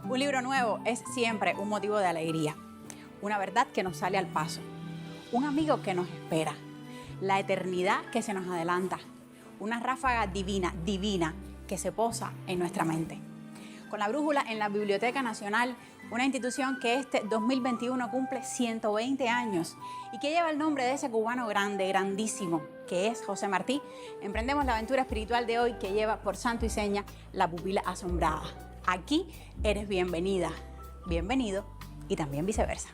Un libro nuevo es siempre un motivo de alegría, una verdad que nos sale al paso, un amigo que nos espera, la eternidad que se nos adelanta, una ráfaga divina que se posa en nuestra mente. Con la brújula en la Biblioteca Nacional, una institución que este 2021 cumple 120 años y que lleva el nombre de ese cubano grande, grandísimo, que es José Martí, emprendemos la aventura espiritual de hoy que lleva por santo y seña la pupila asombrada. Aquí eres bienvenida, bienvenido y también viceversa.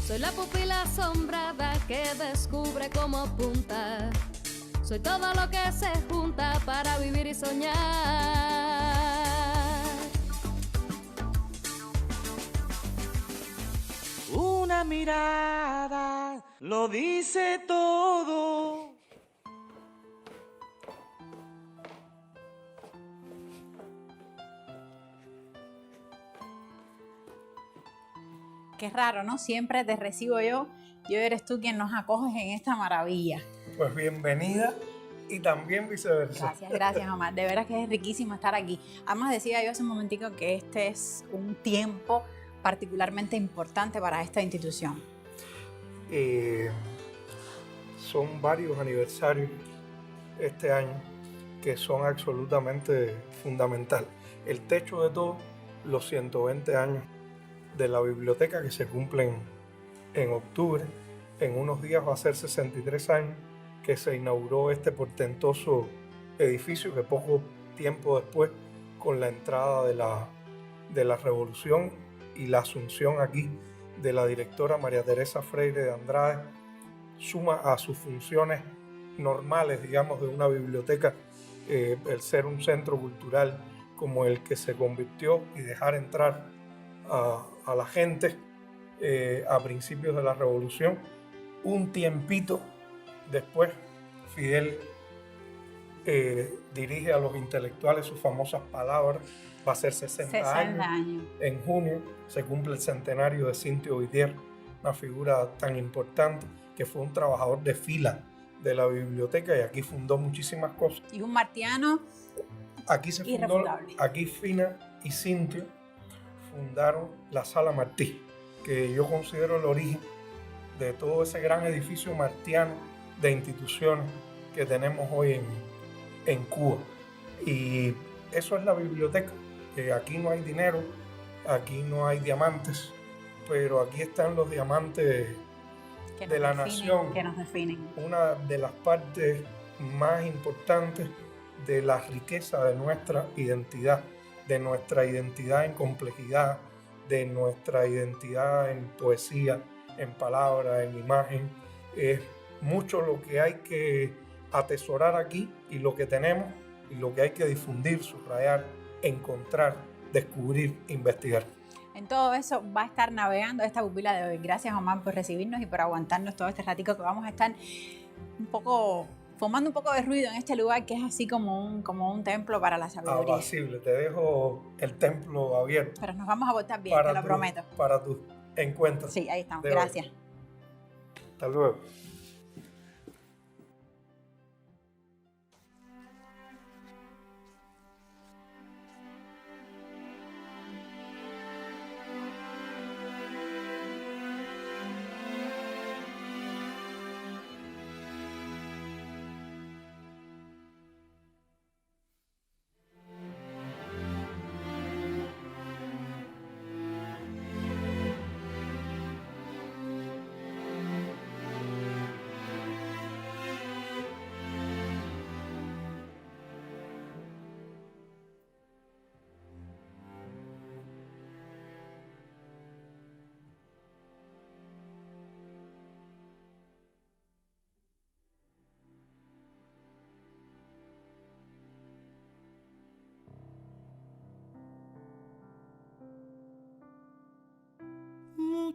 Soy la pupila asombrada que descubre cómo apunta. Soy todo lo que se junta para vivir y soñar. Una mirada lo dice todo. Qué raro, ¿no? Siempre te recibo yo y hoy eres tú quien nos acoges en esta maravilla. Pues bienvenida y también viceversa. Gracias, Omar. De veras que es riquísimo estar aquí. Además, decía yo hace un momentico que este es un tiempo particularmente importante para esta institución. Son varios aniversarios este año que son absolutamente fundamentales. El techo de todo, los 120 años de la biblioteca que se cumplen en octubre. En unos días va a ser 63 años que se inauguró este portentoso edificio que poco tiempo después, con la entrada de la revolución y la asunción aquí de la directora María Teresa Freire de Andrade, suma a sus funciones normales, digamos, de una biblioteca, el ser un centro cultural como el que se convirtió y dejar entrar a la gente a principios de la revolución. Un tiempito después, Fidel dirige a los intelectuales sus famosas palabras. Va a ser 60 años. En junio se cumple el centenario de Cintio Vitier, una figura tan importante que fue un trabajador de fila de la biblioteca y aquí fundó muchísimas cosas. Y un martiano aquí se fundó, aquí Fina y Cintio fundaron la Sala Martí, que yo considero el origen de todo ese gran edificio martiano de instituciones que tenemos hoy en Cuba. Y eso es la biblioteca, que aquí no hay dinero, aquí no hay diamantes, pero aquí están los diamantes de la nación, que nos definen. Una de las partes más importantes de la riqueza de nuestra identidad en complejidad, de nuestra identidad en poesía, en palabra, en imagen. Es mucho lo que hay que atesorar aquí y lo que tenemos y lo que hay que difundir, subrayar, encontrar, descubrir, investigar. En todo eso va a estar navegando esta pupila de hoy. Gracias, Omar, por recibirnos y por aguantarnos todo este ratico que vamos a estar formando un poco de ruido en este lugar que es así como un templo para la sabiduría. Apacible, te dejo el templo abierto. Pero nos vamos a portar bien, te lo prometo. Para tus encuentros. Sí, ahí estamos. Gracias. Hoy. Hasta luego.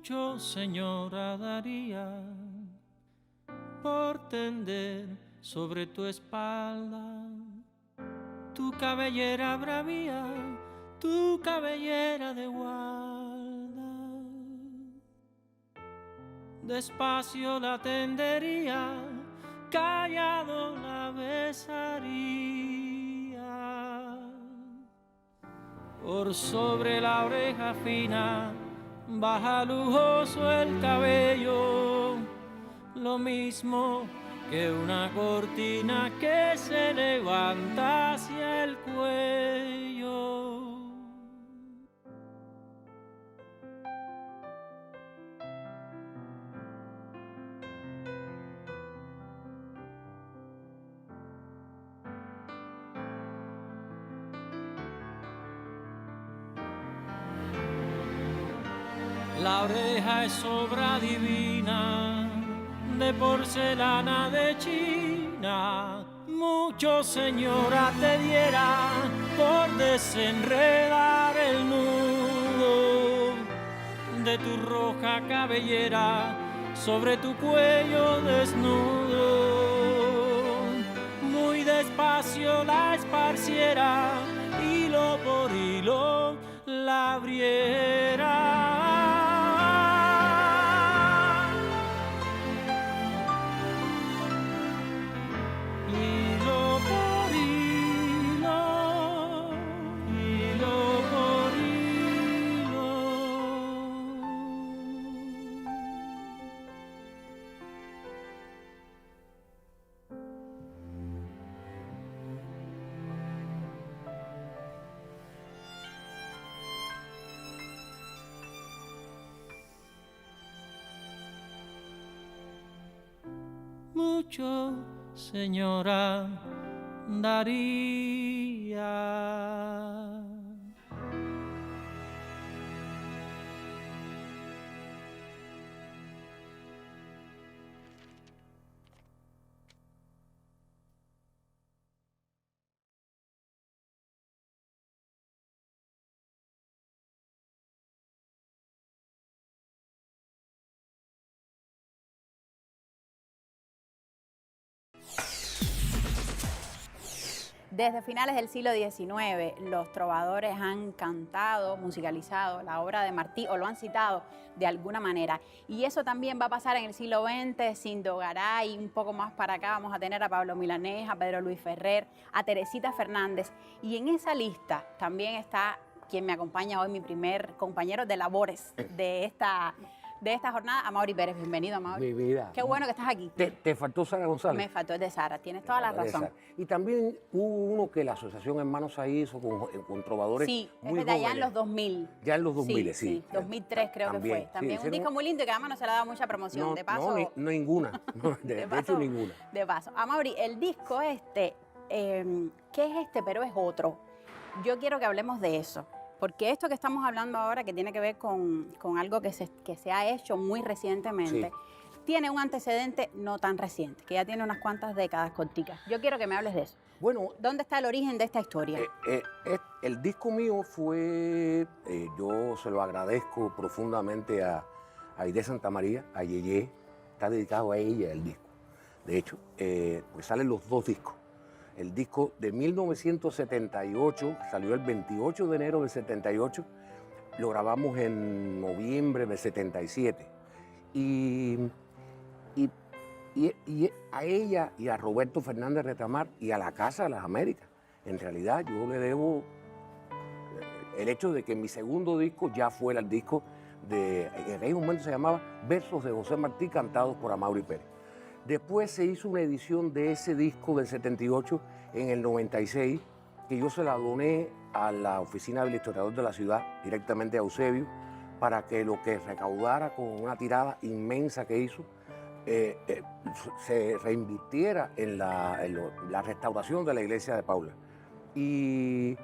mucho, señora, daría por tender sobre tu espalda tu cabellera bravía, tu cabellera de guarda. Despacio la tendería, callado la besaría. Por sobre la oreja fina baja lujoso el cabello, lo mismo que una cortina que se levanta hacia el cuello. La oreja es obra divina de porcelana de China. Mucho, señora, te diera por desenredar el nudo de tu roja cabellera sobre tu cuello desnudo. Muy despacio la esparciera, hilo por hilo la abriera. Mucho, señora, daría. Desde finales del siglo XIX, los trovadores han cantado, musicalizado la obra de Martí o lo han citado de alguna manera. Y eso también va a pasar en el siglo XX, Sindo Garay, un poco más para acá vamos a tener a Pablo Milanés, a Pedro Luis Ferrer, a Teresita Fernández. Y en esa lista también está quien me acompaña hoy, mi primer compañero de labores de esta jornada, Amaury Pérez. Bienvenido, Amaury. Mi vida. Qué bueno que estás aquí. ¿Te faltó Sara González? Me faltó el de Sara, tienes toda la razón. Y también hubo uno que la Asociación Hermanos ahí hizo con trovadores Sí, muy es de allá en jóvenes. los 2000. Ya en los 2000, sí. 2003 creo También, que fue. También sí, un disco muy lindo y que además no se le ha dado mucha promoción. No, De paso. no, ninguna. No, de paso, hecho, ninguna. De paso. Amaury, el disco ¿qué es este? Pero es otro. Yo quiero que hablemos de eso. Porque esto que estamos hablando ahora, que tiene que ver con algo que se ha hecho muy recientemente, tiene un antecedente no tan reciente, que ya tiene unas cuantas décadas corticas. Yo quiero que me hables de eso. Bueno, ¿Dónde está el origen de esta historia? el disco mío fue, yo se lo agradezco profundamente a Aide Santa María, a Yeye, está dedicado a ella el disco. De hecho, pues salen los dos discos. El disco de 1978, salió el 28 de enero del 78, lo grabamos en noviembre del 77. Y a ella y a Roberto Fernández Retamar y a la Casa de las Américas, en realidad yo le debo el hecho de que mi segundo disco ya fuera el disco en aquel momento se llamaba Versos de José Martí cantados por Amaury Pérez. Después se hizo una edición de ese disco del 78 en el 96, que yo se la doné a la oficina del historiador de la ciudad, directamente a Eusebio, para que lo que recaudara con una tirada inmensa que hizo, se reinvirtiera en la restauración de la iglesia de Paula. Y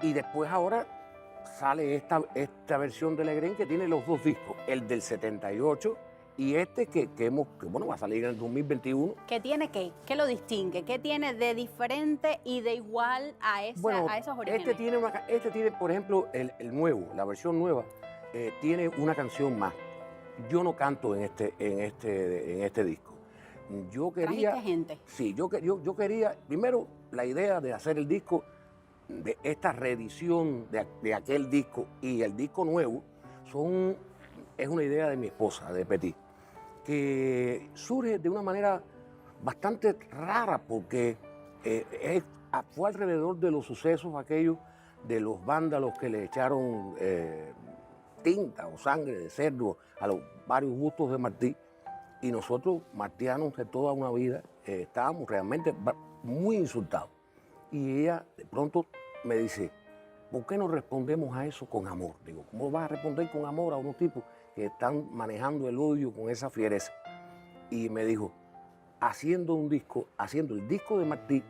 después ahora sale esta versión de Legrén que tiene los dos discos, el del 78 y que va a salir en el 2021. ¿Qué tiene qué? ¿Qué lo distingue? ¿Qué tiene de diferente y de igual a esos orígenes? Este tiene, por ejemplo, el nuevo, la versión nueva, tiene una canción más. yo no canto en este disco. Yo quería... Trajiste gente. Sí, yo quería, primero, la idea de hacer el disco, de esta reedición de aquel disco y el disco nuevo, es una idea de mi esposa, de Petit, que surge de una manera bastante rara, porque fue alrededor de los sucesos aquellos de los vándalos que le echaron tinta o sangre de cerdo a los varios bustos de Martí. Y nosotros, martianos de toda una vida, estábamos realmente muy insultados. Y ella de pronto me dice, ¿por qué no respondemos a eso con amor? Digo, ¿cómo vas a responder con amor a unos tipos que están manejando el odio con esa fiereza? Y me dijo, haciendo el disco de Martí,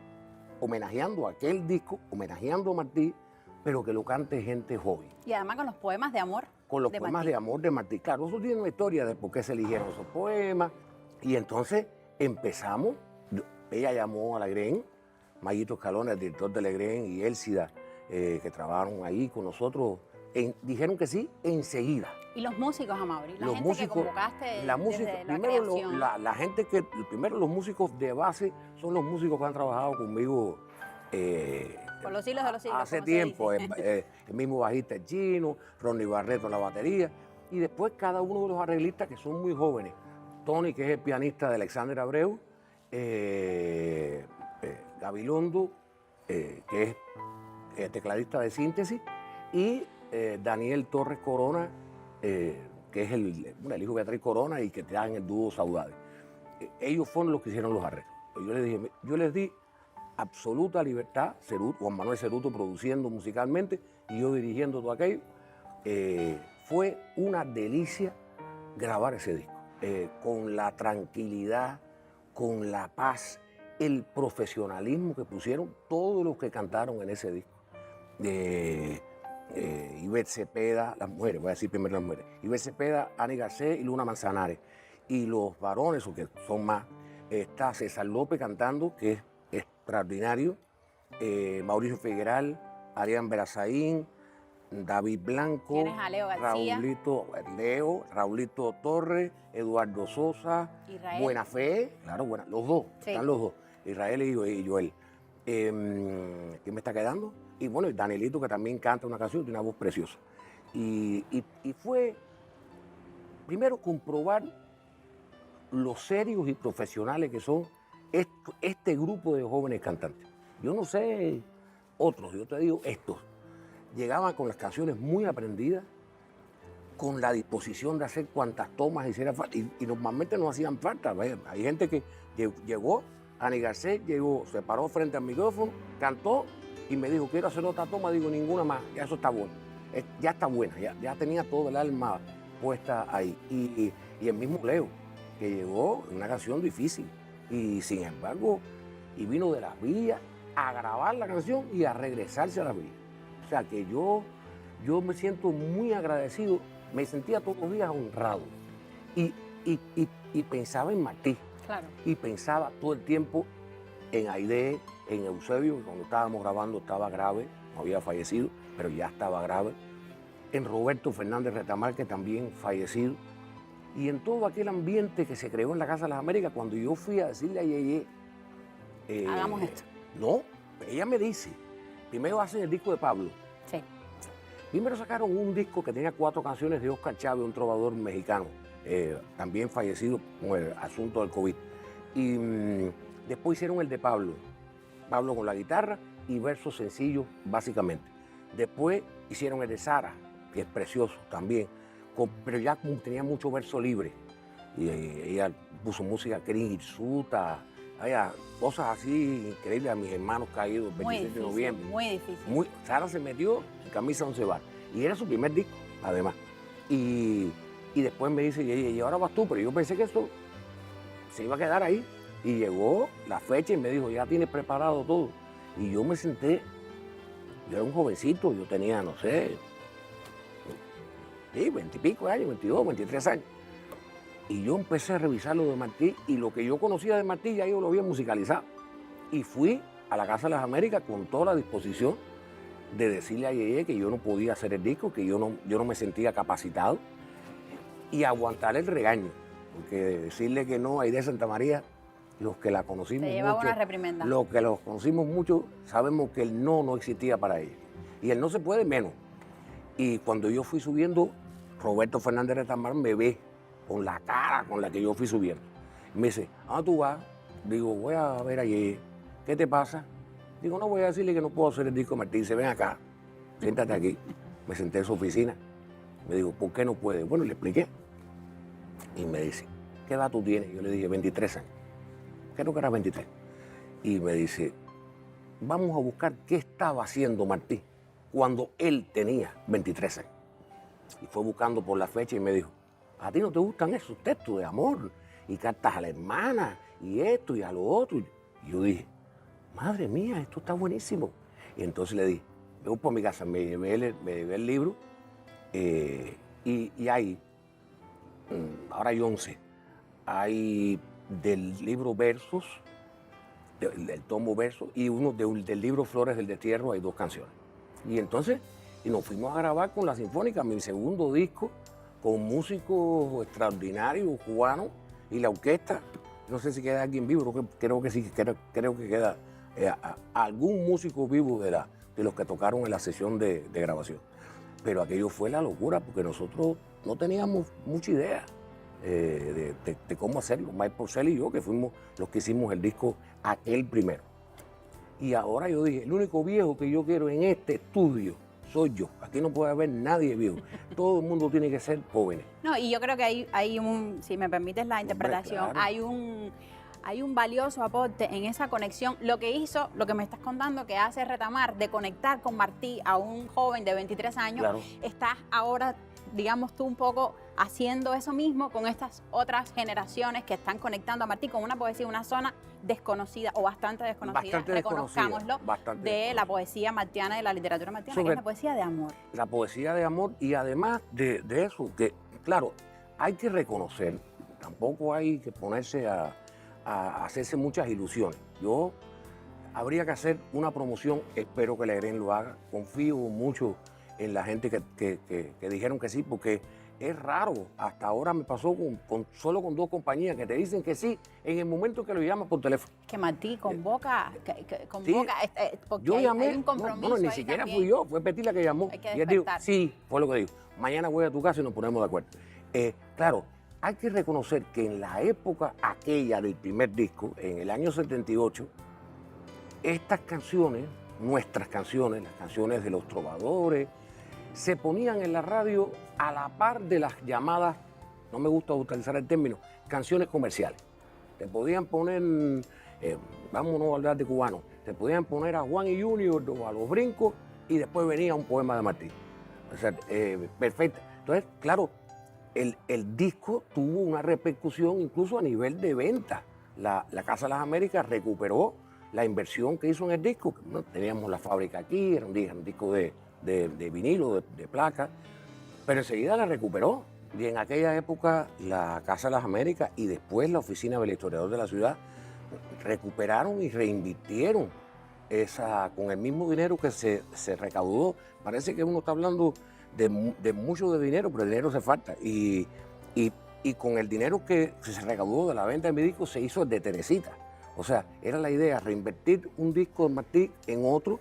homenajeando a aquel disco, homenajeando a Martí, pero que lo cante gente joven. Y además con los poemas de amor. Con los de poemas Martí. de amor de Martí. Claro, eso tiene una historia de por qué se eligieron esos poemas. Y entonces empezamos, ella llamó a Legren, Mayito Escalona, el director de Legren, y Élcida, que trabajaron ahí con nosotros, dijeron que sí enseguida. Y los músicos, Amaury, la Los gente músicos, que convocaste la música, desde la primero creación. la gente que, primero los músicos de base son los músicos que han trabajado conmigo Por los siglos de los siglos. hace como se tiempo, dice. el mismo bajista el Chino, Ronnie Barreto en la batería, y después cada uno de los arreglistas que son muy jóvenes. Tony, que es el pianista de Alexander Abreu, Gabilondo, que es tecladista de síntesis, y Daniel Torres Corona, que es el hijo de Beatriz Corona y que está en el dúo Saudade. Ellos fueron los que hicieron los arreglos. Yo les di absoluta libertad, Juan Manuel Ceruto produciendo musicalmente y yo dirigiendo todo aquello. Fue una delicia grabar ese disco, con la tranquilidad, con la paz, el profesionalismo que pusieron todos los que cantaron en ese disco. Ivette Cepeda, las mujeres, voy a decir primero las mujeres, Ivette Cepeda, Ani Garcés y Luna Manzanares. Y los varones, o que son más, está César López cantando, que es extraordinario, Mauricio Figueral, Arián Berazaín, David Blanco, Tienes a Leo García. Raulito Torres, Eduardo Sosa, Israel. Buena Fe, claro, los dos, Sí. están los dos, Israel y Joel. ¿Quién me está quedando? Y bueno, y Danielito, que también canta una canción, tiene una voz preciosa. Y fue, primero, comprobar lo serios y profesionales que son este grupo de jóvenes cantantes. Yo no sé otros, yo te digo estos. Llegaban con las canciones muy aprendidas, con la disposición de hacer cuantas tomas hiciera falta, y normalmente no hacían falta. Vaya, hay gente que llegó, Ani Garcés llegó, se paró frente al micrófono, cantó y me dijo, quiero hacer otra toma, digo, ninguna más, ya eso está bueno. Ya está buena, ya tenía todo el alma puesta ahí. Y el mismo Leo, que llegó en una canción difícil, y sin embargo, y vino de las villas a grabar la canción y a regresarse a las villas. O sea que yo me siento muy agradecido, me sentía todos los días honrado. Y pensaba en Martí, Claro. y pensaba todo el tiempo en Aide, en Eusebio, que cuando estábamos grabando estaba grave, no había fallecido, pero ya estaba grave, en Roberto Fernández Retamar, que también fallecido, y en todo aquel ambiente que se creó en la Casa de las Américas, cuando yo fui a decirle a Yeye, Hagamos esto. No, ella me dice, primero hacen el disco de Pablo. Sí. Primero sacaron un disco que tenía 4 canciones de Oscar Chávez, un trovador mexicano, también fallecido con el asunto del COVID. Y después hicieron el de Pablo con la guitarra y versos sencillos, básicamente. Después hicieron el de Sara, que es precioso también, pero ya tenía mucho verso libre. Y ella puso música Suta, cosas así increíbles a mis hermanos caídos el Muy 27 de difícil. noviembre. Muy difícil. Sara se metió en camisa 11 bar. Y era su primer disco, además. Y después me dice, y ahora vas tú, pero yo pensé que eso se iba a quedar ahí. Y llegó la fecha y me dijo, ya tienes preparado todo. Y yo me senté, yo era un jovencito, yo tenía, no sé, 20 y pico años, 22, 23 años. Y yo empecé a revisar lo de Martí, y lo que yo conocía de Martí ya yo lo había musicalizado. Y fui a la Casa de las Américas con toda la disposición de decirle a Yeye que yo no podía hacer el disco, que yo no me sentía capacitado. y aguantar el regaño, porque decirle que no a Aide Santa María, los que la conocimos Te llevaba mucho, una reprimenda. los que los conocimos mucho, sabemos que el no existía para ella. Y el no se puede menos. Y cuando yo fui subiendo, Roberto Fernández Retamar me ve con la cara con la que yo fui subiendo. Me dice, ¿a dónde tú vas? Digo, voy a ver allí. ¿Qué te pasa? Digo, no, voy a decirle que no puedo hacer el disco de Martí. Dice, ven acá, siéntate aquí. Me senté en su oficina. Me dijo, ¿por qué no puede? Bueno, le expliqué. Y me dice, ¿qué edad tú tienes? Yo le dije, 23 años. Creo que era 23. Y me dice, vamos a buscar qué estaba haciendo Martí cuando él tenía 23 años. Y fue buscando por la fecha y me dijo, ¿a ti no te gustan esos textos de amor? Y cartas a la hermana, y esto y a lo otro. Y yo dije, madre mía, esto está buenísimo. Y entonces le dije, me voy por mi casa, me llevé el libro, y hay, ahora hay 11, hay del libro Versos, del tomo Versos, y uno del libro Flores del Destierro, hay 2 canciones. Y entonces, y nos fuimos a grabar con la Sinfónica, mi segundo disco, con músicos extraordinarios cubanos y la orquesta. No sé si queda alguien vivo, creo que sí, creo que queda algún músico vivo de los que tocaron en la sesión de grabación. Pero aquello fue la locura, porque nosotros no teníamos mucha idea de cómo hacerlo. Mike Porcel y yo, que fuimos los que hicimos el disco aquel primero. Y ahora yo dije, el único viejo que yo quiero en este estudio soy yo. Aquí no puede haber nadie viejo. Todo el mundo tiene que ser jóvenes. No, y yo creo que hay un, si me permites la interpretación, claro. hay un valioso aporte en esa conexión. Lo que hizo, lo que me estás contando, que hace Retamar, de conectar con Martí a un joven de 23 años, Claro. estás ahora, digamos tú, un poco haciendo eso mismo con estas otras generaciones que están conectando a Martí con una poesía, una zona desconocida o bastante desconocida, reconozcámoslo, de la poesía martiana, de la literatura martiana, que es la poesía de amor. La poesía de amor, y además de eso, que claro, hay que reconocer, tampoco hay que ponerse a hacerse muchas ilusiones. Yo habría que hacer una promoción, espero que la EREN lo haga, confío mucho en la gente que dijeron que sí, porque es raro, hasta ahora me pasó solo con 2 compañías que te dicen que sí en el momento que lo llamas por teléfono. Que Martí convoca, Sí, porque yo llamé, hay un compromiso no, ni ahí siquiera también. fui yo, fue Betty la que llamó. Hay que Y él dijo, despertar. sí, fue lo que dijo. Mañana voy a tu casa y nos ponemos de acuerdo. Claro, hay que reconocer que en la época aquella del primer disco, en el año 78, estas canciones, nuestras canciones, las canciones de los trovadores, se ponían en la radio a la par de las llamadas, no me gusta utilizar el término, canciones comerciales. Te podían poner, vámonos a hablar de cubanos, te podían poner a Juan y Junior o a Los Brincos y después venía un poema de Martí. O sea, perfecto. Entonces, claro, el disco tuvo una repercusión incluso a nivel de venta. La Casa de las Américas recuperó la inversión que hizo en el disco. ¿No? Teníamos la fábrica aquí, era un disco de vinilo, de placa, pero enseguida la recuperó. Y en aquella época la Casa de las Américas y después la Oficina del Historiador de la Ciudad recuperaron y reinvirtieron con el mismo dinero que se recaudó. Parece que uno está hablando de mucho de dinero, pero el dinero se falta. Y con el dinero que se recaudó de la venta de mi disco se hizo el de Teresita. O sea, era la idea, reinvertir un disco de Martí en otro.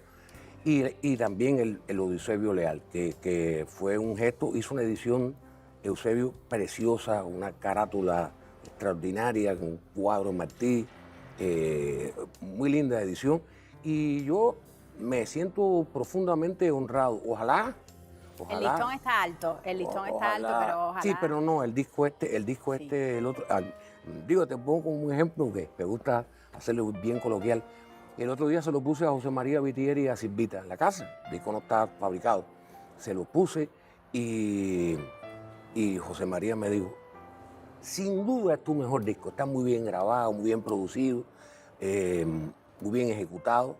Y también el Eusebio Leal, que fue un gesto, hizo una edición, Eusebio, preciosa, una carátula extraordinaria, con un cuadro de Martí, muy linda edición. Y yo me siento profundamente honrado. Ojalá. El listón está alto, pero ojalá. Sí, pero no, el disco el otro. Digo, te pongo como un ejemplo que me gusta hacerlo bien coloquial. El otro día se lo puse a José María Vitieri y a Silvita en la casa. El disco no está fabricado. Se lo puse y José María me dijo, sin duda es tu mejor disco. Está muy bien grabado, muy bien producido, muy bien ejecutado.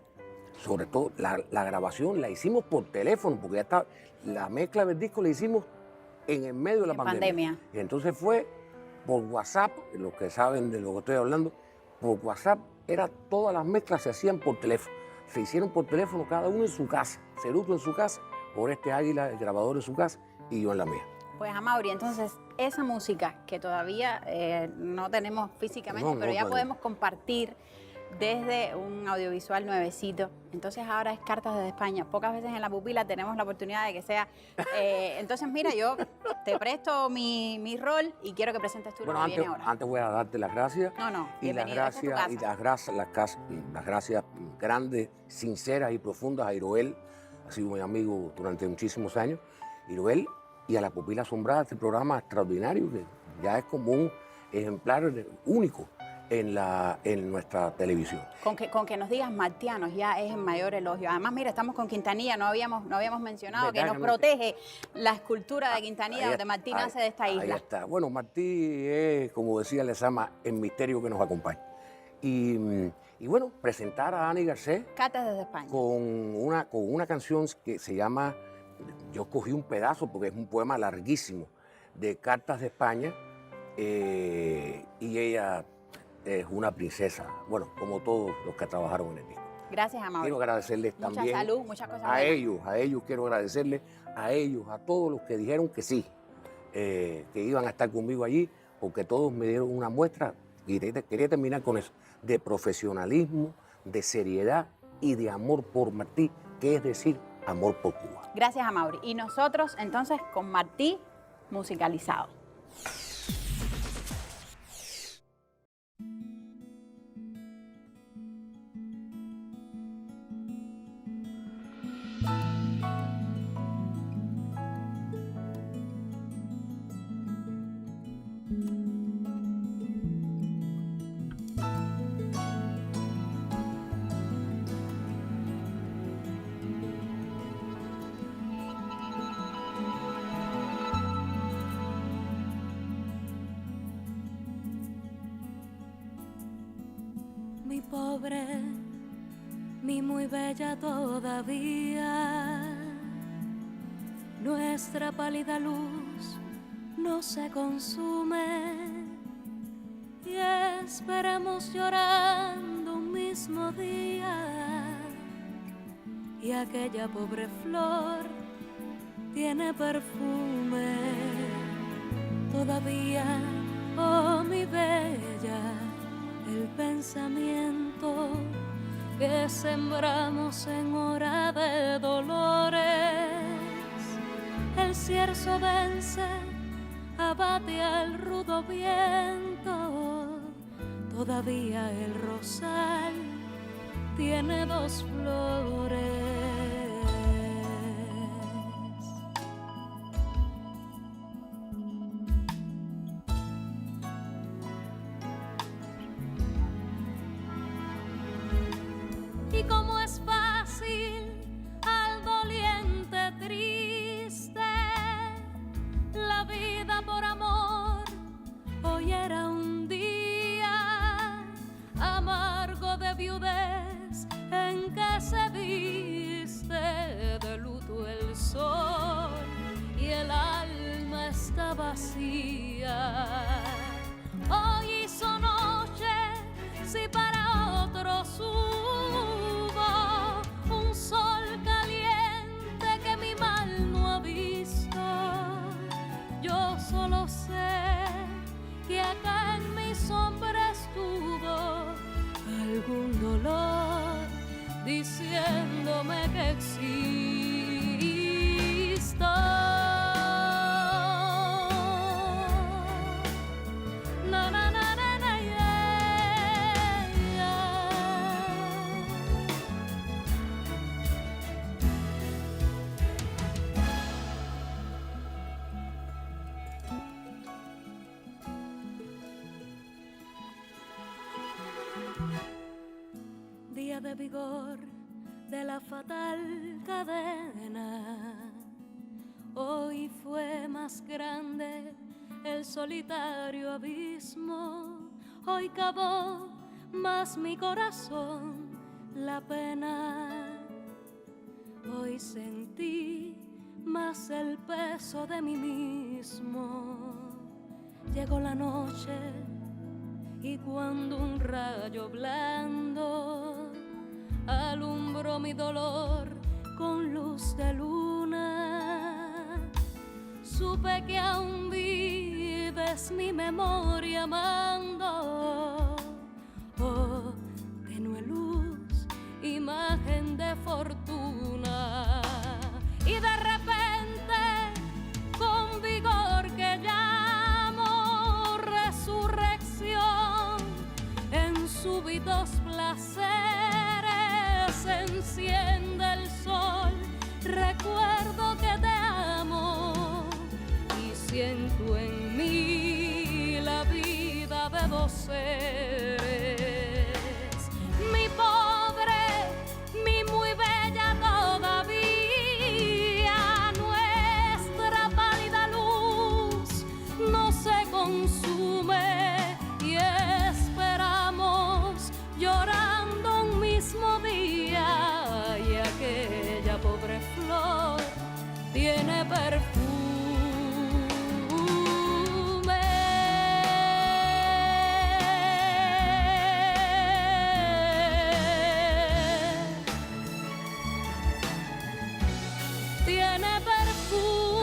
Sobre todo, la grabación la hicimos por teléfono, porque ya está, la mezcla del disco la hicimos en el medio de la pandemia. Y entonces fue por WhatsApp, los que saben de lo que estoy hablando, por WhatsApp. Todas las mezclas se hacían por teléfono. Se hicieron por teléfono cada uno en su casa. Ceruto en su casa, por Águila, el grabador en su casa y yo en la mía. Pues Amaury, entonces esa música que todavía no tenemos físicamente, No, pero ya no, podemos compartir desde un audiovisual nuevecito. Entonces ahora es Cartas desde España. Pocas veces en La Pupila tenemos la oportunidad de que sea. Entonces mira, yo te presto mi rol y quiero que presentes tú lo Bueno, que viene ahora. antes voy a darte las gracias. No, no, Y las bienvenido, esta es tu gracias, las gracias grandes, sinceras y profundas a Iroel. Ha sido mi amigo durante muchísimos años. Iroel, y a La Pupila Asombrada, este programa extraordinario que ya es como un ejemplar único en nuestra televisión. Con que nos digas martianos ya es el mayor elogio. Además, mira, estamos con Quintanilla, no habíamos mencionado que ¿Verdad nos que no? protege la escultura de Quintanilla, donde Martí ahí- nace de esta Ahí isla. está. Bueno, Martí es, como decía Lezama, el misterio que nos acompaña. Y bueno, presentar a Ani Garcés Cartas desde España. con una canción que se llama, yo cogí un pedazo porque es un poema larguísimo, de Cartas de España, y ella es una princesa, bueno, como todos los que trabajaron en el disco. Gracias, Amaury. Quiero agradecerles Mucha también salud, muchas cosas a buenas. ellos quiero agradecerles, a ellos, a todos los que dijeron que sí, que iban a estar conmigo allí, porque todos me dieron una muestra, y quería terminar con eso, de profesionalismo, de seriedad y de amor por Martí, que es decir, amor por Cuba. Gracias, Amaury. Y nosotros, entonces, con Martí musicalizado. Mi pobre, mi muy bella todavía, nuestra pálida luz no se consume y esperamos llorando un mismo día y aquella pobre flor tiene perfume todavía, oh mi bella, el pensamiento que sembramos en hora de dolores. El cierzo vence, abate al rudo viento. Todavía el rosal tiene dos flores. Y como es fácil al doliente triste, la vida por amor hoy era un día amargo de viudez en que se viste de luto el sol y el alma está vacía. Hoy hizo noche, si para otros hubo un sol caliente que mi mal no ha visto, yo solo sé que acá en mi sombra estuvo algún dolor diciéndome que existo. Na, na, na, na, na, yeah, yeah. Día de vigor de la fatal cadena, hoy fue más grande el solitario abismo, hoy cavó más mi corazón la pena, hoy sentí más el peso de mí mismo. Llegó la noche y cuando un rayo blando alumbró mi dolor con luz de luna, supe que aún vives mi memoria amando. Oh, tenue luz, imagen de fortuna. Y de repente, con vigor que llamo resurrección, en súbitos placeres enciende el sol. Recuerdo que te amo y siento en mí la vida de dos seres. Mi pobre, mi muy bella todavía, nuestra pálida luz no se consume y esperamos llorando un mismo día, y aquella pobre flor tiene perfume. Tiene perfume.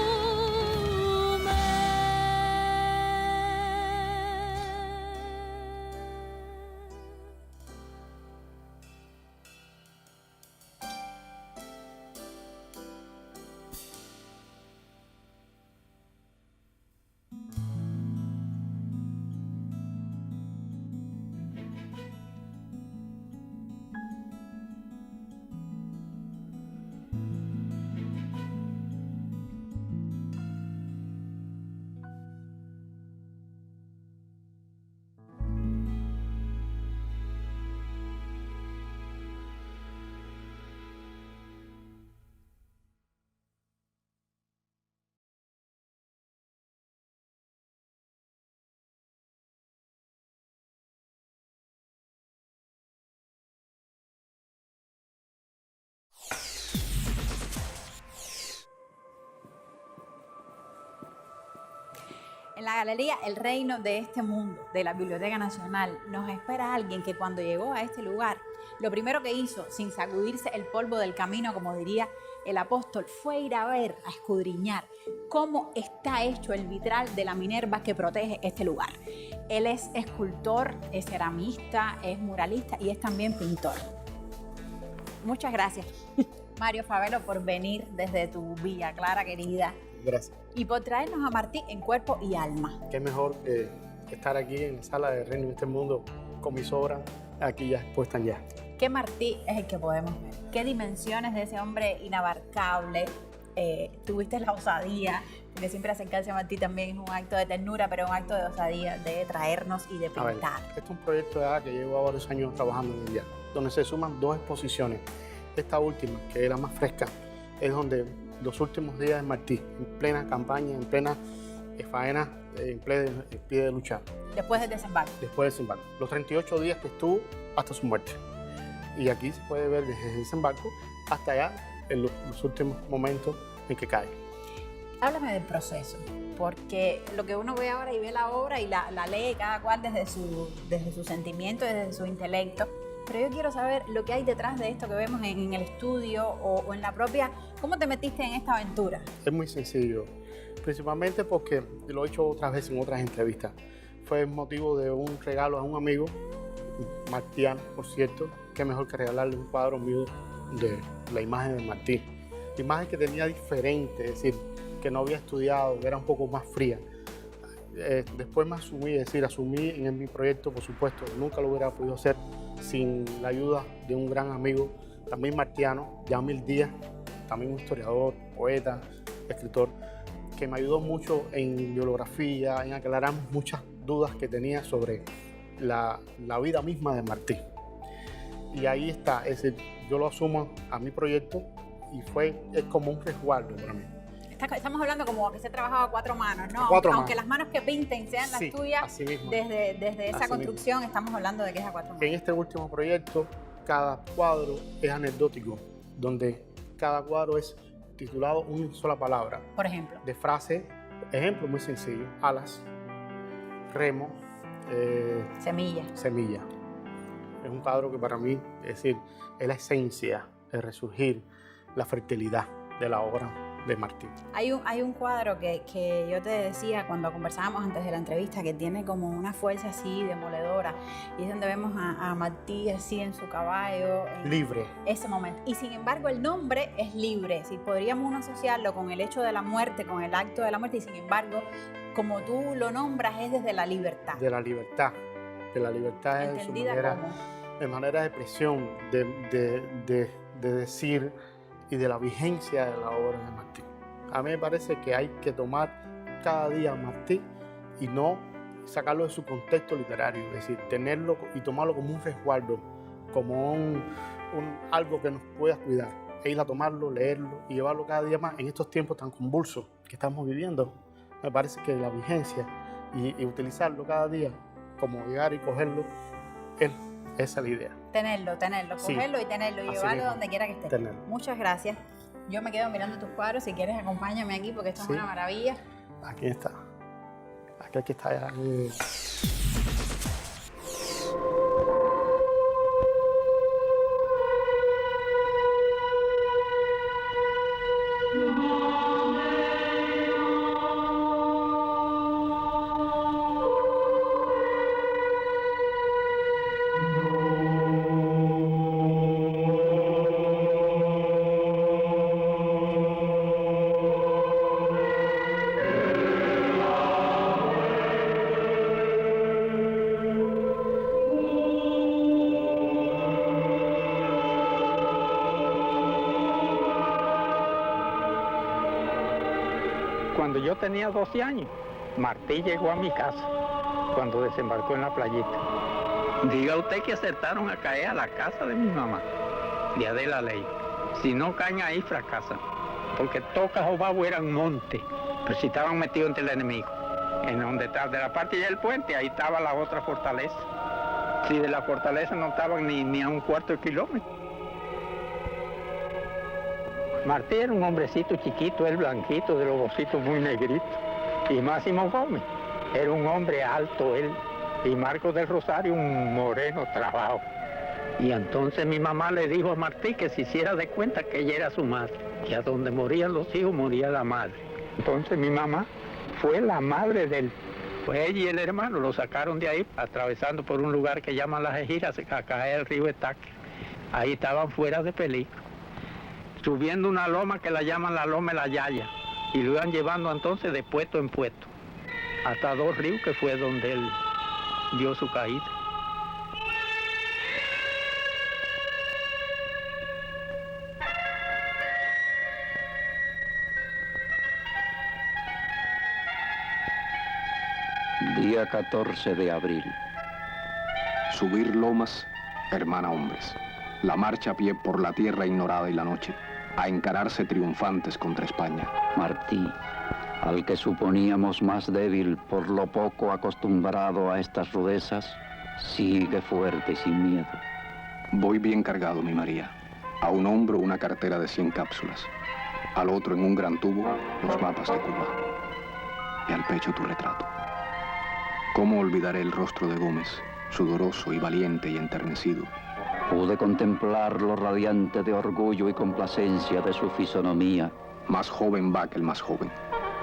En la galería El Reino de este Mundo de la Biblioteca Nacional nos espera alguien que cuando llegó a este lugar, lo primero que hizo, sin sacudirse el polvo del camino, como diría el apóstol, fue ir a ver, a escudriñar cómo está hecho el vitral de la Minerva que protege este lugar. Él es escultor, es ceramista, es muralista y es también pintor. Muchas gracias, Mario Favelo, por venir desde tu Villa Clara querida. Gracias. Y por traernos a Martí en cuerpo y alma. Qué mejor que estar aquí en la sala de Reino de este Mundo con mis obras aquí ya expuestas ya. ¿Qué Martí es el que podemos ver? ¿Qué dimensiones de ese hombre inabarcable? Tuviste la osadía, porque siempre acercarse a Martí también es un acto de ternura, pero un acto de osadía de traernos y de A ver, pintar. este es un proyecto ya que llevo varios años trabajando en ella, donde se suman dos exposiciones. Esta última, que es la más fresca, es donde los últimos días de Martí, en plena campaña, en plena faena, en pie de lucha. Después del desembarco. Después del desembarco. Los 38 días que estuvo hasta su muerte. Y aquí se puede ver desde el desembarco hasta allá, en los últimos momentos en que cae. Háblame del proceso, porque lo que uno ve ahora y ve la obra y la lee cada cual desde su sentimiento, desde su intelecto. Pero yo quiero saber lo que hay detrás de esto que vemos en el estudio o en la propia. ¿Cómo te metiste en esta aventura? Es muy sencillo, principalmente porque lo he hecho otras veces en otras entrevistas. Fue motivo de un regalo a un amigo, martiano, por cierto, que mejor que regalarle un cuadro mío de la imagen de Martí. La imagen que tenía diferente, es decir, que no había estudiado, que era un poco más fría. Después me asumí, es decir, asumí en mi proyecto, por supuesto, nunca lo hubiera podido hacer sin la ayuda de un gran amigo, también martiano, Yamil Díaz, también un historiador, poeta, escritor, que me ayudó mucho en bibliografía, en aclarar muchas dudas que tenía sobre la vida misma de Martí. Y ahí está, es decir, yo lo asumo a mi proyecto y es como un resguardo para mí. Estamos hablando como que se trabajaba a cuatro manos, ¿no? Aunque las manos que pinten sean las tuyas, así mismo. Desde esa Así construcción mismo. Estamos hablando de que es a cuatro manos. En este último proyecto, cada cuadro es anecdótico, donde cada cuadro es titulado una sola palabra. Por ejemplo. De frase, ejemplo muy sencillo, alas, remo, Semilla. semilla. Es un cuadro que para mí, es decir, es la esencia, el resurgir, la fertilidad de la obra de Martí. Hay un cuadro que yo te decía cuando conversábamos antes de la entrevista que tiene como una fuerza así demoledora y es donde vemos a Martí así en su caballo. Libre. Ese momento. Y sin embargo el nombre es libre. Si podríamos uno asociarlo con el hecho de la muerte, con el acto de la muerte y sin embargo, como tú lo nombras, es desde la libertad. De la libertad. De la libertad en su Entendida manera de expresión, de decir y de la vigencia de la obra de Martí. A mí me parece que hay que tomar cada día a Martí y no sacarlo de su contexto literario, es decir, tenerlo y tomarlo como un resguardo, como algo que nos pueda cuidar, e ir a tomarlo, leerlo y llevarlo cada día más en estos tiempos tan convulsos que estamos viviendo. Me parece que la vigencia y utilizarlo cada día como llegar y cogerlo, esa es la idea. Tenerlo, Sí. cogerlo y tenerlo y Así llevarlo mismo. donde quiera que esté. Tenerlo. Muchas gracias. Yo me quedo mirando tus cuadros. Si quieres, acompáñame aquí porque esto Sí. es una maravilla. Aquí está. Aquí está ya. Cuando yo tenía 12 años, Martí llegó a mi casa cuando desembarcó en la playita. Diga usted que acertaron a caer a la casa de mi mamá, de Adela Ley. Si no caen ahí, fracasan, porque Toca Jobabo era un monte, pero si estaban metidos entre el enemigo. En donde está, de la parte ya del puente, ahí estaba la otra fortaleza. Si de la fortaleza no estaban ni a un cuarto de kilómetro. Martí era un hombrecito chiquito, él blanquito, de los ojos muy negritos. Y Máximo Gómez era un hombre alto, él. Y Marcos del Rosario, un moreno trabajo. Y entonces mi mamá le dijo a Martí que se hiciera de cuenta que ella era su madre, que a donde morían los hijos moría la madre. Entonces mi mamá fue la madre de él. Pues ella y el hermano lo sacaron de ahí, atravesando por un lugar que llaman Las Ejiras, a caer el río Estaque. Ahí estaban fuera de peligro, subiendo una loma que la llaman la Loma de la Yaya, y lo iban llevando entonces de puesto en puesto, hasta Dos Ríos, que fue donde él dio su caída. Día 14 de abril. Subir lomas, hermana hombres. La marcha a pie por la tierra ignorada y la noche, a encararse triunfantes contra España. Martí, al que suponíamos más débil por lo poco acostumbrado a estas rudezas, sigue fuerte y sin miedo. Voy bien cargado, mi María. A un hombro una cartera de 100 cápsulas. Al otro en un gran tubo los mapas de Cuba. Y al pecho tu retrato. ¿Cómo olvidaré el rostro de Gómez, sudoroso y valiente y enternecido? Pude contemplar lo radiante de orgullo y complacencia de su fisonomía. Más joven va que el más joven.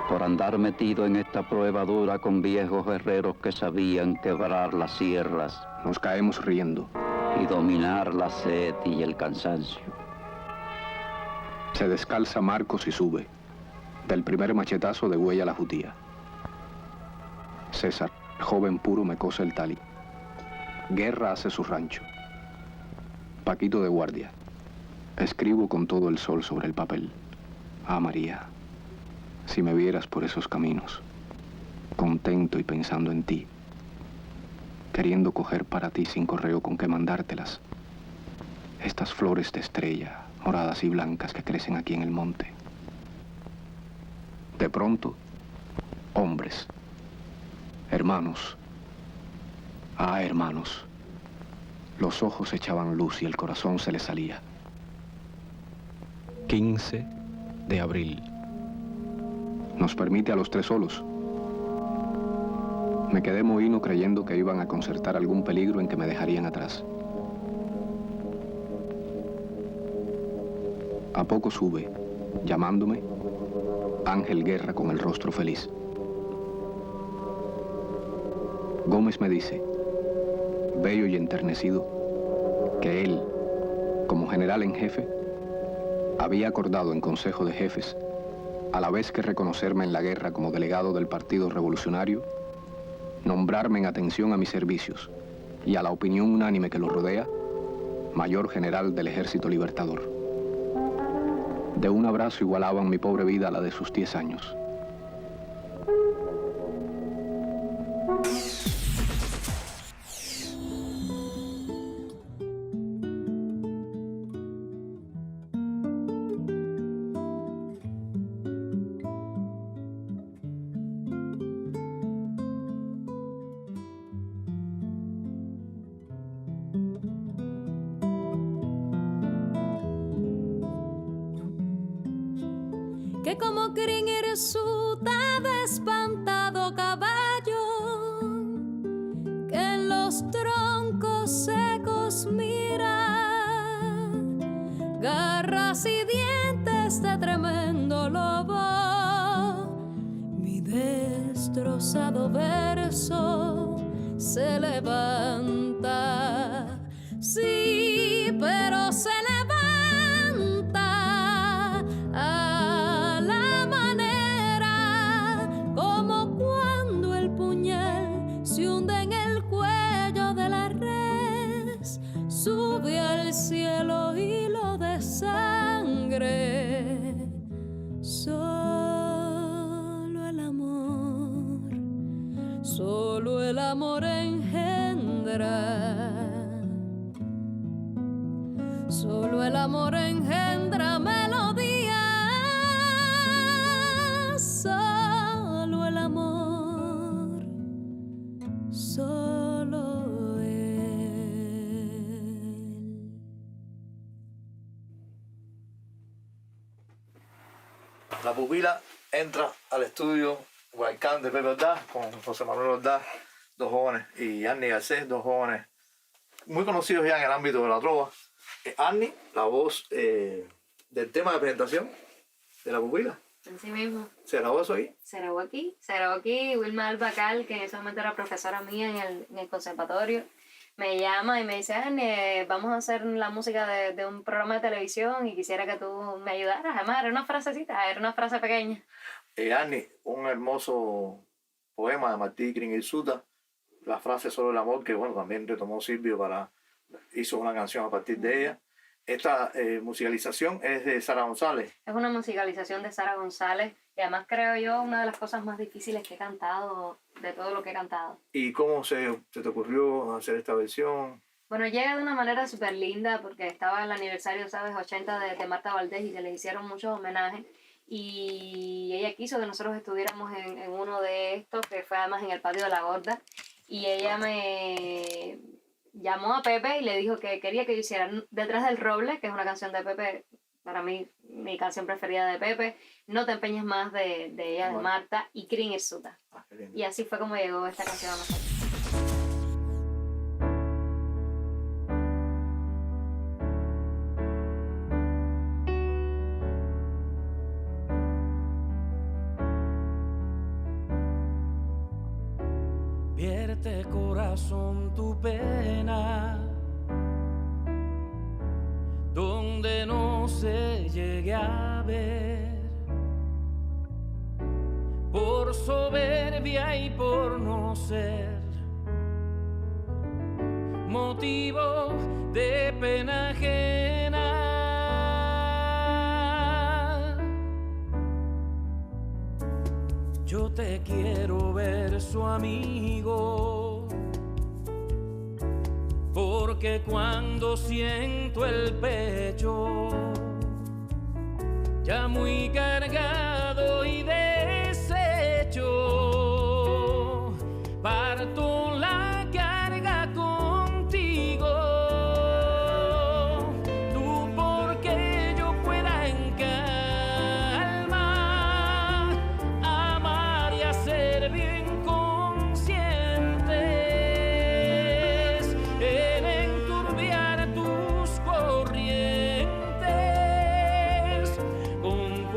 Por andar metido en esta prueba dura con viejos guerreros que sabían quebrar las sierras. Nos caemos riendo. Y dominar la sed y el cansancio. Se descalza Marcos y sube. Del primer machetazo degüella la jutía. César, joven puro, me cose el talí. Guerra hace su rancho. Paquito de guardia. Escribo con todo el sol sobre el papel. Ah, María, si me vieras por esos caminos, contento y pensando en ti, queriendo coger para ti sin correo con qué mandártelas, estas flores de estrella, moradas y blancas que crecen aquí en el monte. De pronto, hombres, hermanos, ah, hermanos, los ojos echaban luz y el corazón se les salía. 15 de abril. Nos permite a los tres solos. Me quedé mohino creyendo que iban a concertar algún peligro en que me dejarían atrás. A poco sube, llamándome Ángel Guerra con el rostro feliz. Gómez me dice, bello y enternecido, que él, como general en jefe, había acordado en Consejo de Jefes, a la vez que reconocerme en la guerra como delegado del Partido Revolucionario, nombrarme en atención a mis servicios y a la opinión unánime que lo rodea, mayor general del Ejército Libertador. De un abrazo igualaban mi pobre vida a la de sus 10 años. Que como Crin hirsuta de espantado caballo, que en los troncos secos mira, garras y dientes de tremendo lobo, mi destrozado verso se levanta, sí, pero se levanta a la manera como cuando el puñal se hunde en el cuello de la res, sube al cielo hilo de sangre. Solo el amor engendra. Solo el amor engendra melodía. Solo el amor, solo él. La pupila entra al estudio Guaycán de Pepe Ordaz con José Manuel Ordaz, dos jóvenes, y Arnie Garcés, dos jóvenes muy conocidos ya en el ámbito de la trova. Arnie, la voz del tema de presentación de la pupila. Así mismo. ¿Se grabó eso ahí? Se grabó aquí. Wilma Albacal, que en ese momento era profesora mía en el conservatorio, me llama y me dice, Arnie, vamos a hacer la música de un programa de televisión y quisiera que tú me ayudaras. Además, era una frasecita, era una frase pequeña. Arnie, un hermoso poema de Martí Crin Hirsuta, la frase Solo el amor, que bueno, también retomó Silvio hizo una canción a partir de ella. Esta musicalización es de Sara González. Es una musicalización de Sara González y además creo yo una de las cosas más difíciles que he cantado, de todo lo que he cantado. ¿Y cómo se te ocurrió hacer esta versión? Bueno, llega de una manera súper linda porque estaba el aniversario, ¿sabes?, 80 de Marta Valdés y se le hicieron muchos homenajes. Y ella quiso que nosotros estuviéramos en uno de estos, que fue además en el patio de la Gorda. Y ella me llamó a Pepe y le dijo que quería que yo hiciera Detrás del Roble, que es una canción de Pepe, para mí mi canción preferida de Pepe, No te empeñes más de ella, bueno, de Marta, y Crin Hirsuta. Y así fue como llegó esta canción a nosotros. Vierte corazón tu pena, donde no se llegue a ver, por soberbia y por no ser motivo de pena ajena. Yo te quiero ver su amigo, porque cuando siento el pecho ya muy cargado y deshecho, parto la carga contigo, tú porque yo pueda en calma amar y hacer bien conscientes en enturbiar tus corrientes con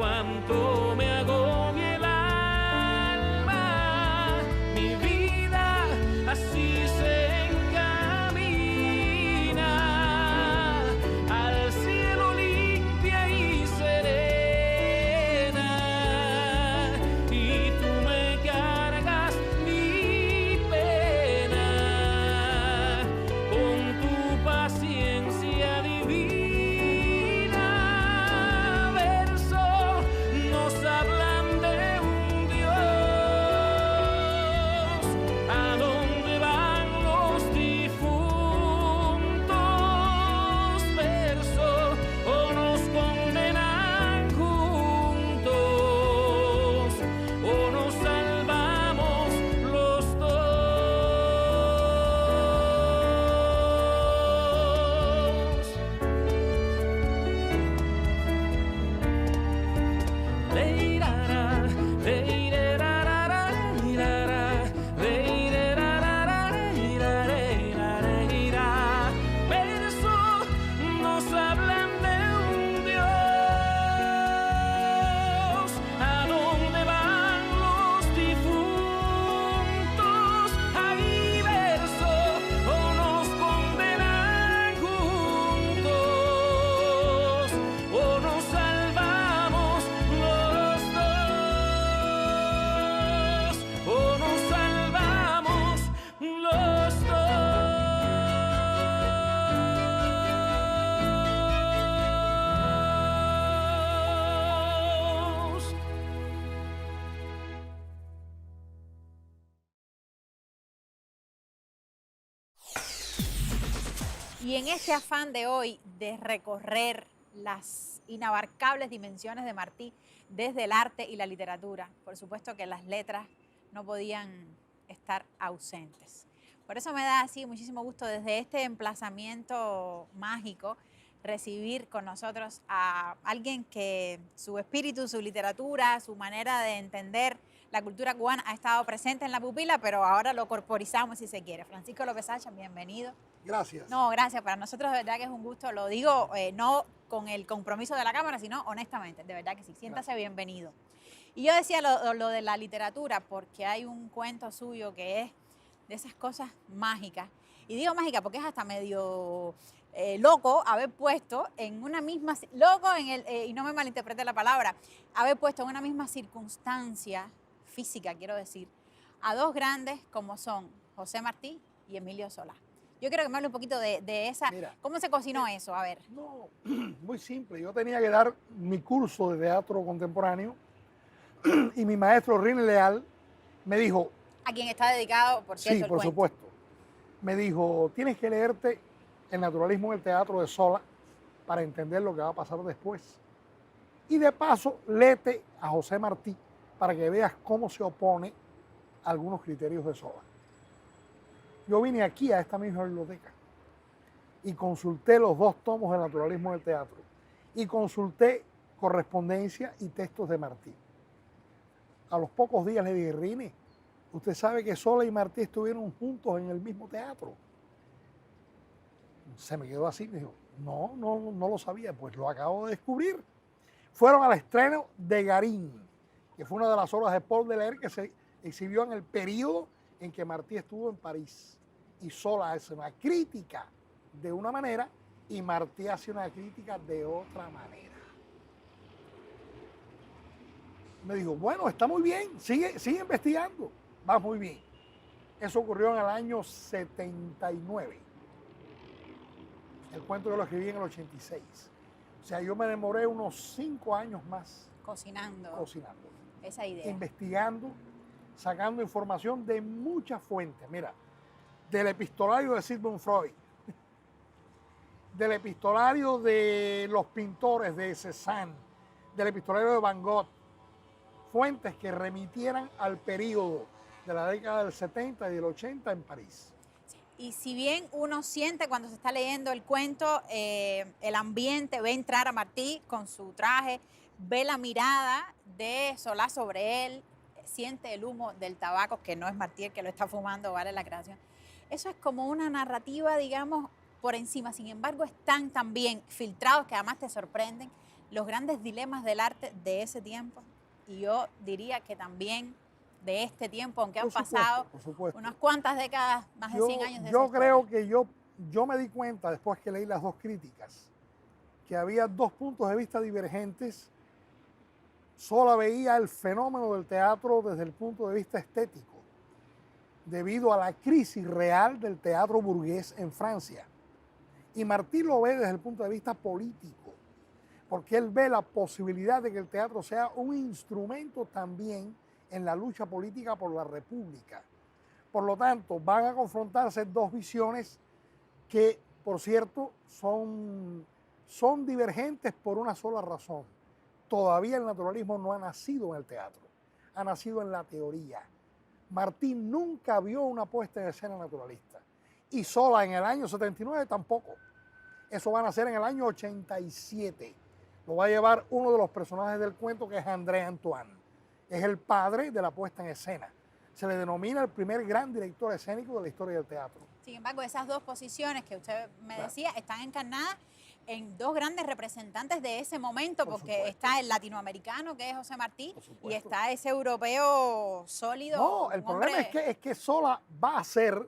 Y en este afán de hoy de recorrer las inabarcables dimensiones de Martí desde el arte y la literatura, por supuesto que las letras no podían estar ausentes. Por eso me da así muchísimo gusto desde este emplazamiento mágico recibir con nosotros a alguien que su espíritu, su literatura, su manera de entender la cultura cubana ha estado presente en La Pupila, pero ahora lo corporizamos si se quiere. Francisco López Sacha, bienvenido. Gracias. No, gracias. Para nosotros de verdad que es un gusto. Lo digo no con el compromiso de la cámara, sino honestamente. De verdad que sí. Siéntase gracias. Bienvenido. Y yo decía lo de la literatura porque hay un cuento suyo que es de esas cosas mágicas. Y digo mágica porque es hasta medio loco haber puesto en una misma... Loco en el... y no me malinterprete la palabra. Haber puesto en una misma circunstancia física, quiero decir, a dos grandes como son José Martí y Emilio Solá. Yo quiero que me hable un poquito de esa... Mira, ¿cómo se cocinó eso? A ver. No, muy simple. Yo tenía que dar mi curso de teatro contemporáneo y mi maestro Rini Leal me dijo... A quien está dedicado, por cierto, sí, por supuesto. Me dijo, tienes que leerte El naturalismo en el teatro de Solá para entender lo que va a pasar después. Y de paso, léete a José Martí para que veas cómo se opone a algunos criterios de Solá. Yo vine aquí a esta misma biblioteca y consulté los dos tomos de naturalismo del teatro y consulté correspondencia y textos de Martí. A los pocos días le dije, Rini, usted sabe que Solá y Martí estuvieron juntos en el mismo teatro. Se me quedó así, me dijo, no lo sabía, pues lo acabo de descubrir. Fueron al estreno de Garín, que fue una de las obras de Paul Delair que se exhibió en el periodo en que Martí estuvo en París. Y Solá hace una crítica de una manera y Martí hace una crítica de otra manera. Me dijo, bueno, está muy bien, sigue investigando, va muy bien. Eso ocurrió en el año 79. El cuento yo lo escribí en el 86. O sea, yo me demoré unos 5 años más. Cocinando. Esa idea. Investigando, sacando información de muchas fuentes. Mira, del epistolario de Sigmund Freud, del epistolario de los pintores de Cézanne, del epistolario de Van Gogh, fuentes que remitieran al periodo de la década del 70 y del 80 en París. Y si bien uno siente cuando se está leyendo el cuento, el ambiente, ve entrar a Martí con su traje, ve la mirada de Solá sobre él, siente el humo del tabaco, que no es Martí el que lo está fumando, vale la creación. Eso es como una narrativa, digamos, por encima. Sin embargo, están también filtrados, que además te sorprenden, los grandes dilemas del arte de ese tiempo. Y yo diría que también de este tiempo, aunque han pasado unas cuantas décadas, más de 100 años de Yo creo que yo me di cuenta, después que leí las dos críticas, que había dos puntos de vista divergentes. Solá veía el fenómeno del teatro desde el punto de vista estético, debido a la crisis real del teatro burgués en Francia. Y Martí lo ve desde el punto de vista político, porque él ve la posibilidad de que el teatro sea un instrumento también en la lucha política por la República. Por lo tanto, van a confrontarse dos visiones que, por cierto, son divergentes por una sola razón. Todavía el naturalismo no ha nacido en el teatro, ha nacido en la teoría. Martí nunca vio una puesta en escena naturalista. Y Solá en el año 79 tampoco. Eso va a nacer en el año 87. Lo va a llevar uno de los personajes del cuento, que es André Antoine. Es el padre de la puesta en escena. Se le denomina el primer gran director escénico de la historia del teatro. Sin embargo, esas dos posiciones que usted me decía están encarnadas en dos grandes representantes de ese momento, porque está el latinoamericano, que es José Martí, y está ese europeo sólido. No, el problema es que Solá va a ser,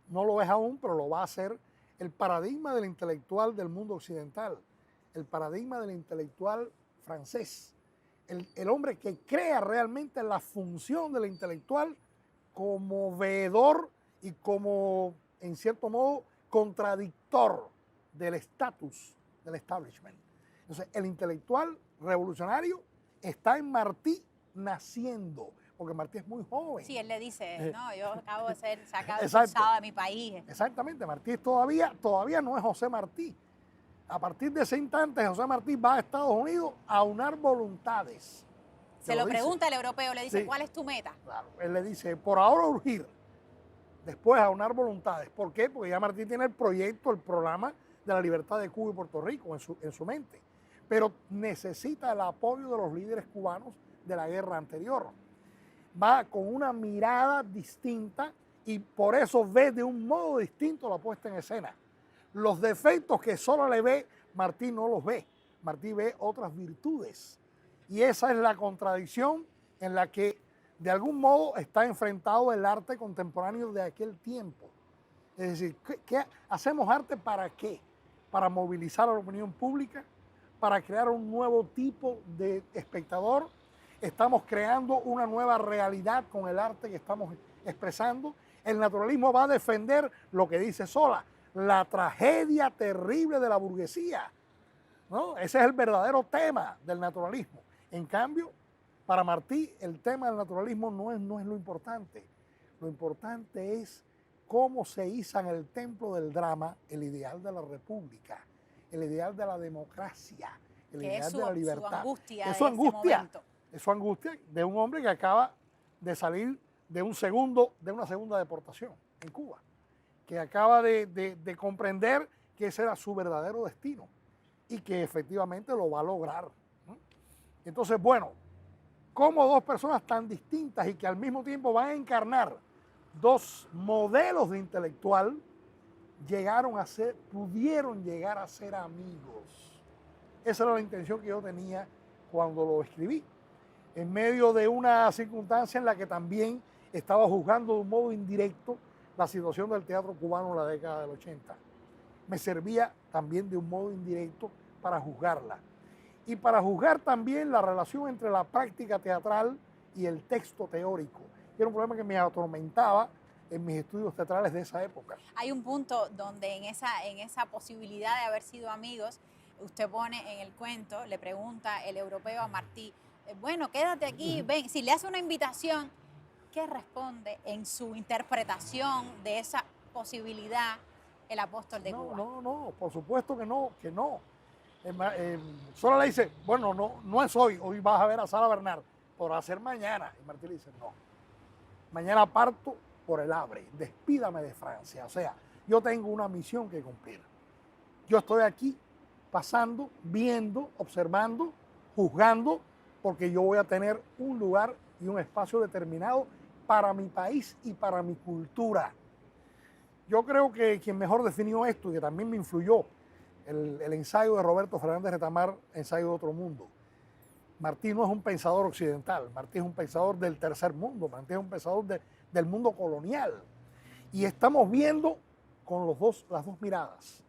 no lo es aún, pero lo va a ser, el paradigma del intelectual del mundo occidental, el paradigma del intelectual francés. El hombre que crea realmente la función del intelectual como veedor y como, en cierto modo, contradictor del estatus del establishment. Entonces, el intelectual revolucionario está en Martí naciendo, porque Martí es muy joven. Sí, él le dice, no, yo acabo de ser sacado Exacto. expulsado de mi país. Exactamente, Martí todavía no es José Martí. A partir de ese instante, José Martí va a Estados Unidos a unar voluntades. Se lo pregunta el europeo, le dice, Sí. ¿cuál es tu meta? Claro, él le dice, por ahora urgir, después aunar voluntades. ¿Por qué? Porque ya Martí tiene el proyecto, el programa de la libertad de Cuba y Puerto Rico en su mente. Pero necesita el apoyo de los líderes cubanos de la guerra anterior. Va con una mirada distinta y por eso ve de un modo distinto la puesta en escena. Los defectos que solo le ve, Martí no los ve. Martí ve otras virtudes. Y esa es la contradicción en la que de algún modo está enfrentado el arte contemporáneo de aquel tiempo. Es decir, ¿qué hacemos arte para qué? Para movilizar a la opinión pública, para crear un nuevo tipo de espectador. Estamos creando una nueva realidad con el arte que estamos expresando. El naturalismo va a defender lo que dice Sola, la tragedia terrible de la burguesía, ¿no? Ese es el verdadero tema del naturalismo. En cambio, para Martí, el tema del naturalismo no es lo importante. Lo importante es cómo se iza en el templo del drama el ideal de la república, el ideal de la democracia, el ideal de la libertad. Su angustia Es su de ese angustia, momento. es su angustia de un hombre que acaba de salir de una segunda deportación en Cuba, que acaba de comprender que ese era su verdadero destino y que efectivamente lo va a lograr, ¿no? Entonces, bueno, como dos personas tan distintas y que al mismo tiempo van a encarnar dos modelos de intelectual, pudieron llegar a ser amigos. Esa era la intención que yo tenía cuando lo escribí, en medio de una circunstancia en la que también estaba juzgando de un modo indirecto la situación del teatro cubano en la década del 80. Me servía también de un modo indirecto para juzgarla. Y para juzgar también la relación entre la práctica teatral y el texto teórico, que era un problema que me atormentaba en mis estudios teatrales de esa época. Hay un punto donde en esa posibilidad de haber sido amigos, usted pone en el cuento, le pregunta el europeo a Martí, bueno, quédate aquí, ven, si le hace una invitación, ¿qué responde en su interpretación de esa posibilidad el apóstol de Cuba? No, por supuesto que no. Solo le dice, bueno, no es hoy vas a ver a Sara Bernard, podrá ser mañana. Y Martí le dice, no, mañana parto por el Havre, despídame de Francia. O sea, yo tengo una misión que cumplir. Yo estoy aquí pasando, viendo, observando, juzgando, porque yo voy a tener un lugar y un espacio determinado para mi país y para mi cultura. Yo creo que quien mejor definió esto y que también me influyó, el ensayo de Roberto Fernández Retamar, Ensayo de otro mundo. Martí no es un pensador occidental, Martí es un pensador del tercer mundo, Martí es un pensador del mundo colonial. Y estamos viendo con las dos miradas.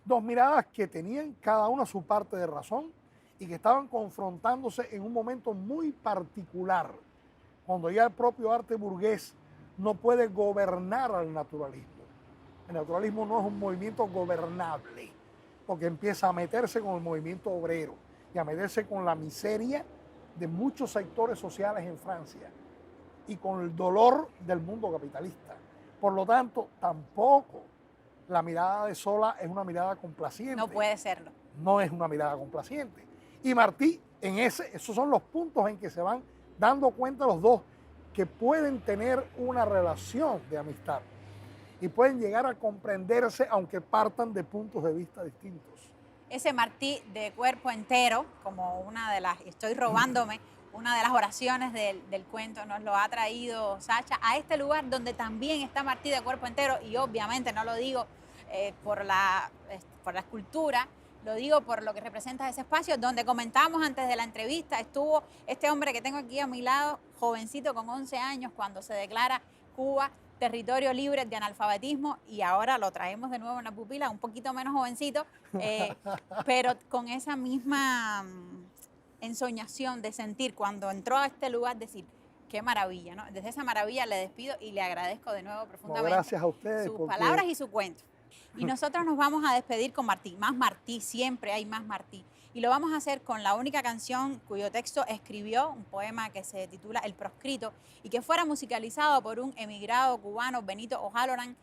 Dos miradas que tenían cada una su parte de razón y que estaban confrontándose en un momento muy particular, cuando ya el propio arte burgués no puede gobernar al naturalismo. El naturalismo no es un movimiento gobernable, porque empieza a meterse con el movimiento obrero y a meterse con la miseria de muchos sectores sociales en Francia y con el dolor del mundo capitalista. Por lo tanto, tampoco la mirada de Sola es una mirada complaciente. No puede serlo. No es una mirada complaciente. Y Martí, esos son los puntos en que se van dando cuenta los dos que pueden tener una relación de amistad y pueden llegar a comprenderse aunque partan de puntos de vista distintos. Ese Martí de cuerpo entero, como estoy robándome una de las oraciones del cuento, nos lo ha traído Sacha a este lugar donde también está Martí de cuerpo entero, y obviamente no lo digo por la escultura, lo digo por lo que representa ese espacio, donde comentamos antes de la entrevista, estuvo este hombre que tengo aquí a mi lado, jovencito con 11 años, cuando se declara Cuba territorio libre de analfabetismo, y ahora lo traemos de nuevo en la pupila, un poquito menos jovencito, pero con esa misma ensoñación de sentir cuando entró a este lugar, decir, qué maravilla, ¿no? Desde esa maravilla le despido y le agradezco de nuevo profundamente gracias a ustedes, sus palabras y su cuento. Y nosotros nos vamos a despedir con Martí. Más Martí, siempre hay más Martí. Y lo vamos a hacer con la única canción cuyo texto escribió, un poema que se titula El Proscrito, y que fuera musicalizado por un emigrado cubano, Benito O'Halloran,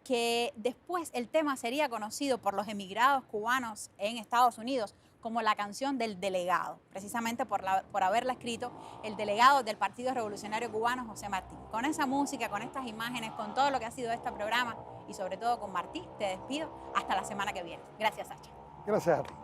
que después el tema sería conocido por los emigrados cubanos en Estados Unidos como la canción del delegado, precisamente por haberla escrito el delegado del Partido Revolucionario Cubano, José Martí. Con esa música, con estas imágenes, con todo lo que ha sido este programa y sobre todo con Martí, te despido hasta la semana que viene. Gracias, Sacha. Gracias a ti.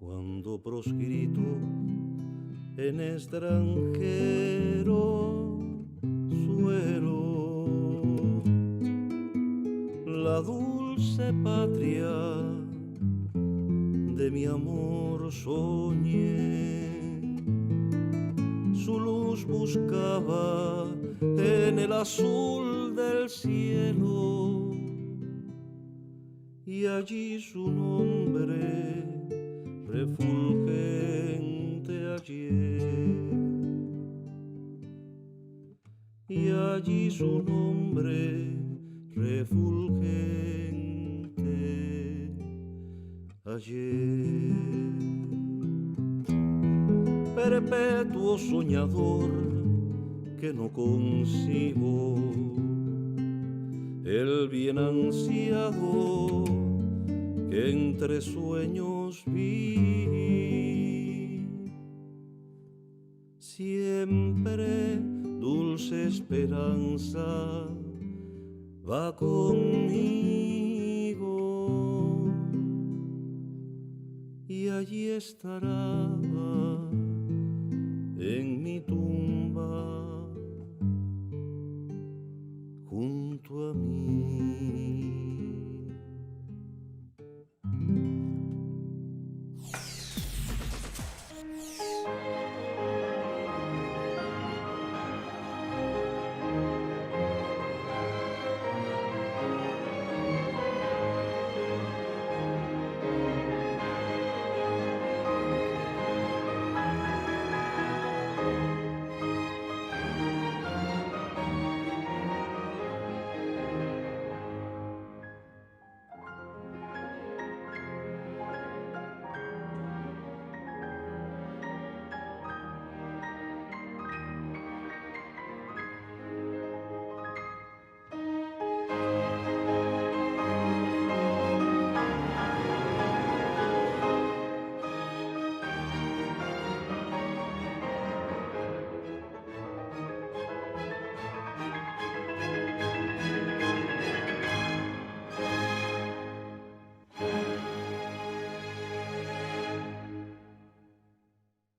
Cuando proscrito en extranjero suelo, la dulce patria de mi amor soñé, su luz buscaba en el azul del cielo y allí su nombre refulgente hallé, y allí su nombre refulgente hallé. Perpetuo soñador que no concibo el bien ansiado que entre sueños vi. Siempre dulce esperanza va conmigo y allí estará en mi tumba